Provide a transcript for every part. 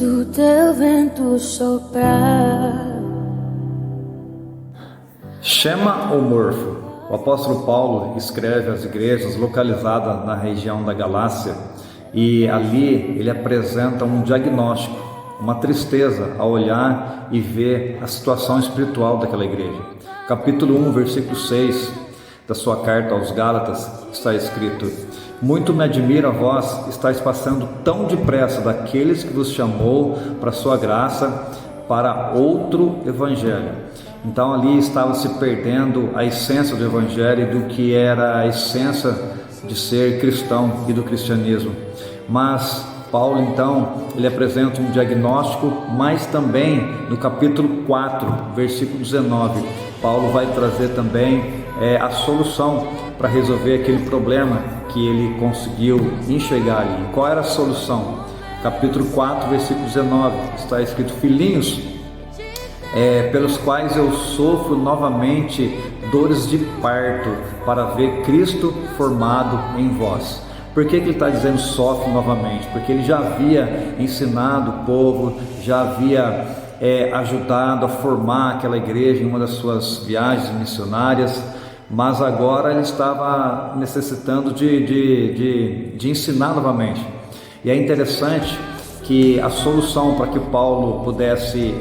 sinto teu vento soprar. Shema ou morfo? O apóstolo Paulo escreve às igrejas localizadas na região da Galácia e ali ele apresenta um diagnóstico, uma tristeza ao olhar e ver a situação espiritual daquela igreja. Capítulo 1, versículo 6 da sua carta aos Gálatas está escrito: muito me admira vós estáis passando tão depressa daqueles que vos chamou para a sua graça para outro evangelho. Então ali estava se perdendo a essência do evangelho e do que era a essência de ser cristão e do cristianismo. Mas Paulo então ele apresenta um diagnóstico, mas também no capítulo 4, versículo 19, Paulo vai trazer também a solução para resolver aquele problema que ele conseguiu enxergar ali. Qual era a solução? Capítulo 4, versículo 19, está escrito: filhinhos, pelos quais eu sofro novamente dores de parto, para ver Cristo formado em vós. Por que ele está dizendo sofre novamente? Porque ele já havia ensinado o povo, já havia ajudado a formar aquela igreja em uma das suas viagens missionárias, mas agora ele estava necessitando de ensinar novamente. E é interessante que a solução para que Paulo pudesse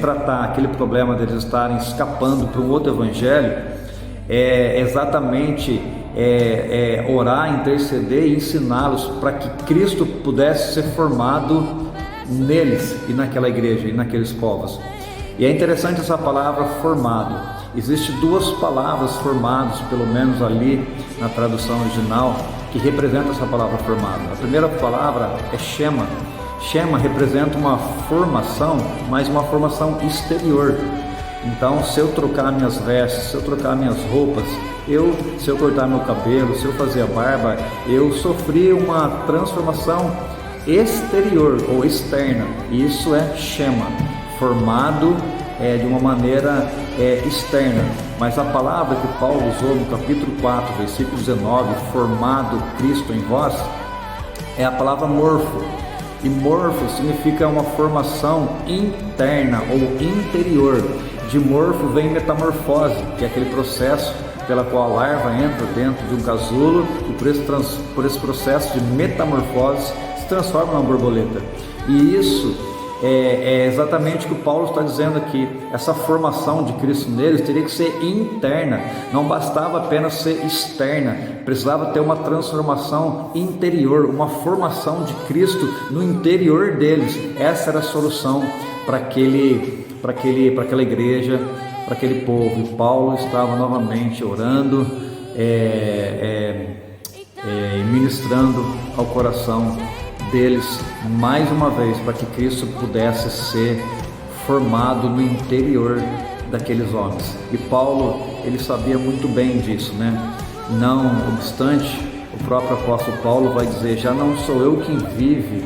tratar aquele problema deles estarem escapando para um outro evangelho é exatamente orar, interceder e ensiná-los para que Cristo pudesse ser formado neles e naquela igreja e naqueles povos. E é interessante essa palavra formado. Existem duas palavras formados, pelo menos ali na tradução original, que representam essa palavra formado. A primeira palavra é Shema. Shema representa uma formação, mas uma formação exterior. Então, se eu trocar minhas vestes, se eu trocar minhas roupas, se eu cortar meu cabelo, se eu fazer a barba, eu sofri uma transformação exterior ou externa. Isso é Shema, formado de uma maneira externa. Mas a palavra que Paulo usou no capítulo 4, versículo 19, formado Cristo em vós, é a palavra morfo. E morfo significa uma formação interna ou interior. De morfo vem metamorfose, que é aquele processo pela qual a larva entra dentro de um casulo e por esse processo de metamorfose se transforma numa borboleta. E isso é exatamente o que o Paulo está dizendo aqui. Essa formação de Cristo neles teria que ser interna, não bastava apenas ser externa, precisava ter uma transformação interior, uma formação de Cristo no interior deles. Essa era a solução para aquela igreja, para aquele povo. E Paulo estava novamente orando, ministrando ao coração deles mais uma vez, para que Cristo pudesse ser formado no interior daqueles homens. E Paulo, ele sabia muito bem disso, né? Não obstante, o próprio apóstolo Paulo vai dizer: já não sou eu quem vive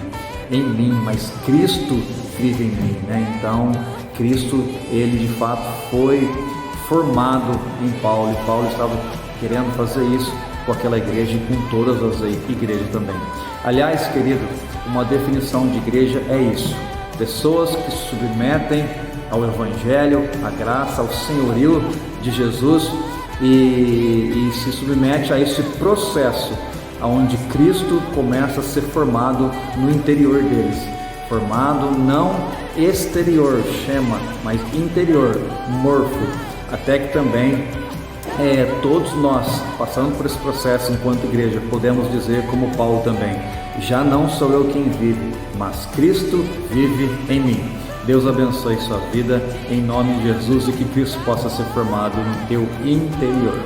em mim, mas Cristo vive em mim, né? Então, Cristo, ele de fato foi formado em Paulo, e Paulo estava querendo fazer isso com aquela igreja e com todas as igrejas também. Aliás, querido, uma definição de igreja é isso: pessoas que se submetem ao Evangelho, à graça, ao senhorio de Jesus e se submete a esse processo onde Cristo começa a ser formado no interior deles. Formado não exterior, Shema, mas interior, morfo, até que também todos nós, passando por esse processo enquanto igreja, podemos dizer como Paulo também: já não sou eu quem vive, mas Cristo vive em mim. Deus abençoe sua vida, em nome de Jesus, e que Cristo possa ser formado no teu interior.